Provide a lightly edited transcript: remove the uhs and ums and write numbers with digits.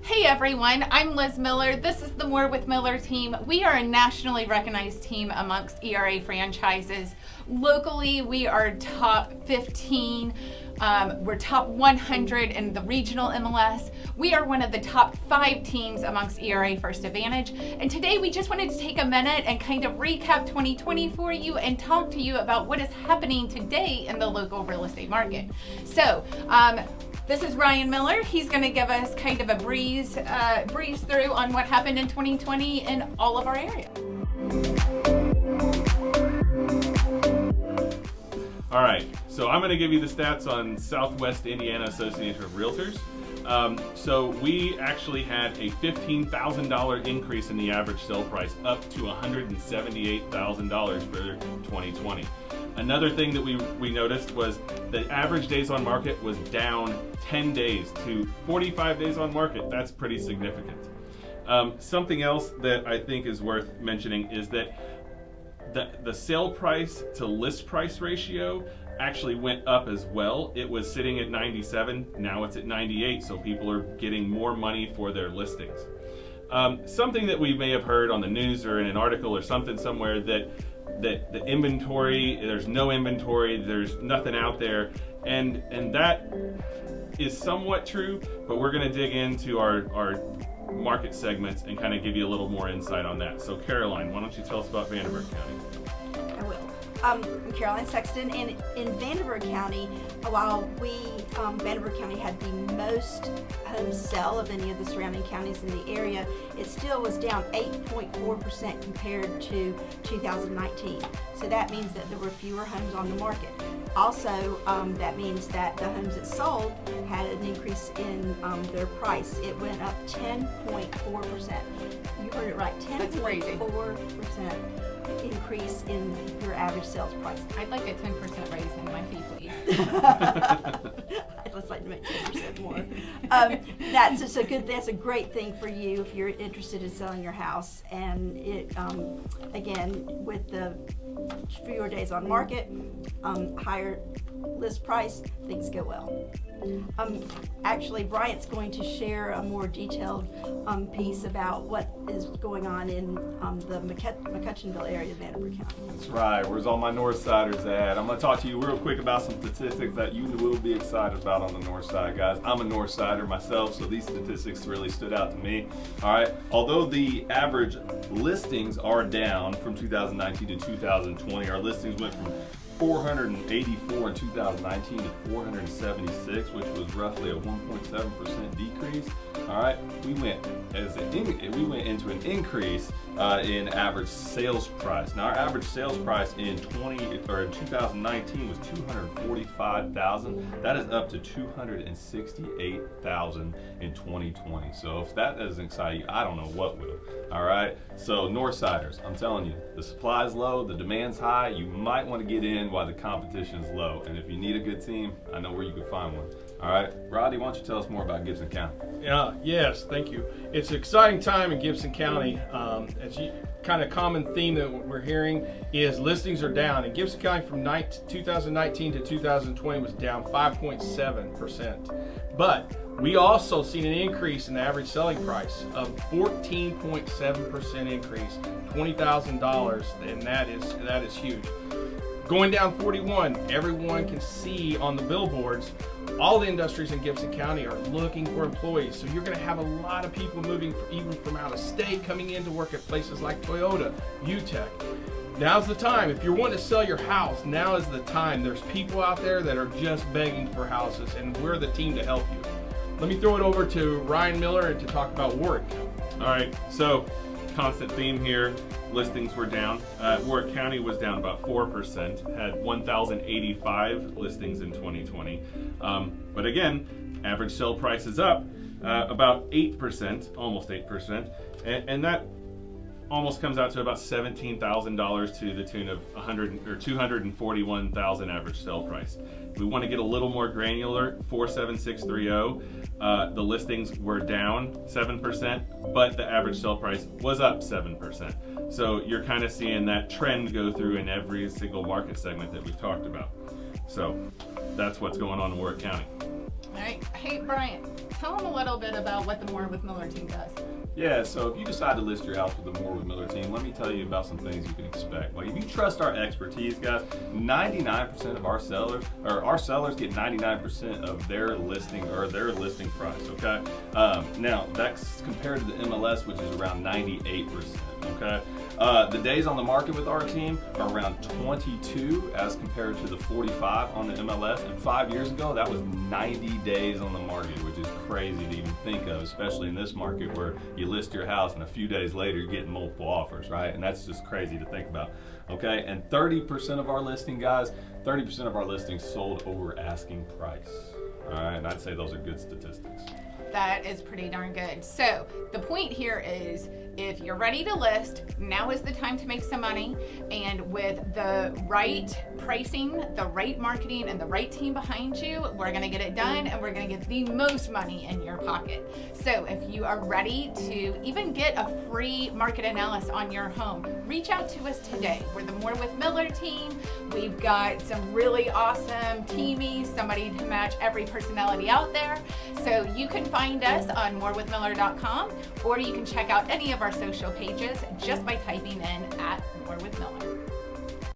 Hey everyone, I'm Liz Miller. This is the More with Miller team. We are a nationally recognized team amongst ERA franchises. Locally, we are top 15. We're top 100 in the regional MLS. We are one of the top 5 teams amongst ERA First Advantage. And today we just wanted to take a minute and kind of recap 2020 for you and talk to you about what is happening today in the local real estate market. So, this is Ryan Miller. He's going to give us kind of a breeze through on what happened in 2020 in all of our area. All right, so I'm going to give you the stats on Southwest Indiana Association of Realtors. So we actually had a $15,000 increase in the average sale price, up to $178,000 for 2020. Another thing that we noticed was the average days on market was down 10 days to 45 days on market. That's pretty significant. Something else that I think is worth mentioning is that the sale price to list price ratio actually went up as well. It was sitting at 97, now it's at 98, so people are getting more money for their listings. Something that we may have heard on the news or in an article or something somewhere that the inventory, there's no inventory, there's nothing out there, and that is somewhat true, but we're going to dig into our market segments and kind of give you a little more insight on that. So Caroline, why don't you tell us about Vanderburgh County? I will. I'm Caroline Sexton, and in Vanderburgh County, while Vanderburgh County had the most homes sell of any of the surrounding counties in the area, it still was down 8.4% compared to 2019. So that means that there were fewer homes on the market. Also, that means that the homes that sold had an increase in their price. It went up 10.4%. You heard it right, 10.4% increase in your average sales price. I'd like a 10% raise in my fee, please. I'd just like to make 10% more. That's a great thing for you if you're interested in selling your house. And it, again, with the fewer days on market, higher list price, things go well. Actually, Bryant's going to share a more detailed piece about what is going on in the McCutcheonville area of Vanderburgh County. That's right. Where's all my Northsiders at? I'm going to talk to you real quick about some statistics that you will be excited about on the North Side, guys. I'm a Northsider myself, so these statistics really stood out to me. All right. Although the average listings are down from 2019 to 2020, our listings went from 484 in 2019 to 476, which was roughly a 1.7% decrease. All right, we went into an increase in average sales price. Now, our average sales price in 2019 was $245,000. That is up to $268,000 in 2020. So if that doesn't excite you, I don't know what will. All right, so Northsiders, I'm telling you, the supply is low, the demand's high. You might want to get in while the competition is low. And if you need a good team, I know where you can find one. All right, Roddy, why don't you tell us more about Gibson County? Yes, thank you. It's an exciting time in Gibson County. Kind of common theme that we're hearing is listings are down. In Gibson County from 2019 to 2020 was down 5.7%. But we also seen an increase in the average selling price of 14.7% increase, $20,000, and that is huge. Going down 41, everyone can see on the billboards, all the industries in Gibson County are looking for employees. So you're going to have a lot of people moving even from out of state coming in to work at places like Toyota, UTEC. Now's the time. If you're wanting to sell your house, now is the time. There's people out there that are just begging for houses, and we're the team to help you. Let me throw it over to Ryan Miller and to talk about Warrick. All right, so constant theme here. Listings were down. Warrick County was down about 4%, had 1,085 listings in 2020. But again, average sale price is up about 8%, almost 8%, and that almost comes out to about $17,000 to the tune of $241,000 average sale price. If we want to get a little more granular, 47630, the listings were down 7%, but the average sale price was up 7%. So you're kind of seeing that trend go through in every single market segment that we've talked about. So that's what's going on in Warrick County. All right. Hey, Brian, tell them a little bit about what the More with Miller team does. Yeah, so if you decide to list your house with the More with Miller team, let me tell you about some things you can expect. Like if you trust our expertise, guys, 99% of our sellers get 99% of their listing or their listing price, okay? Now, that's compared to the MLS, which is around 98%, okay? The days on the market with our team are around 22 as compared to the 45 on the MLS, and 5 years ago, that was 90 days on the market, which is crazy to even think of, especially in this market where you list your house and a few days later you're getting multiple offers, right? And that's just crazy to think about, okay? And 30% of our listing, guys, 30% of our listings sold over asking price, all right? And I'd say those are good statistics. That is pretty darn good. So the point here is, if you're ready to list, now is the time to make some money. And with the right pricing, the right marketing, and the right team behind you, we're gonna get it done and we're gonna get the most money in your pocket. So if you are ready to even get a free market analysis on your home, reach out to us today. We're the More with Miller team. We've got some really awesome teamies, somebody to match every personality out there. So you can find us on morewithmiller.com, or you can check out any of our social pages just by typing in @MoreWithMiller.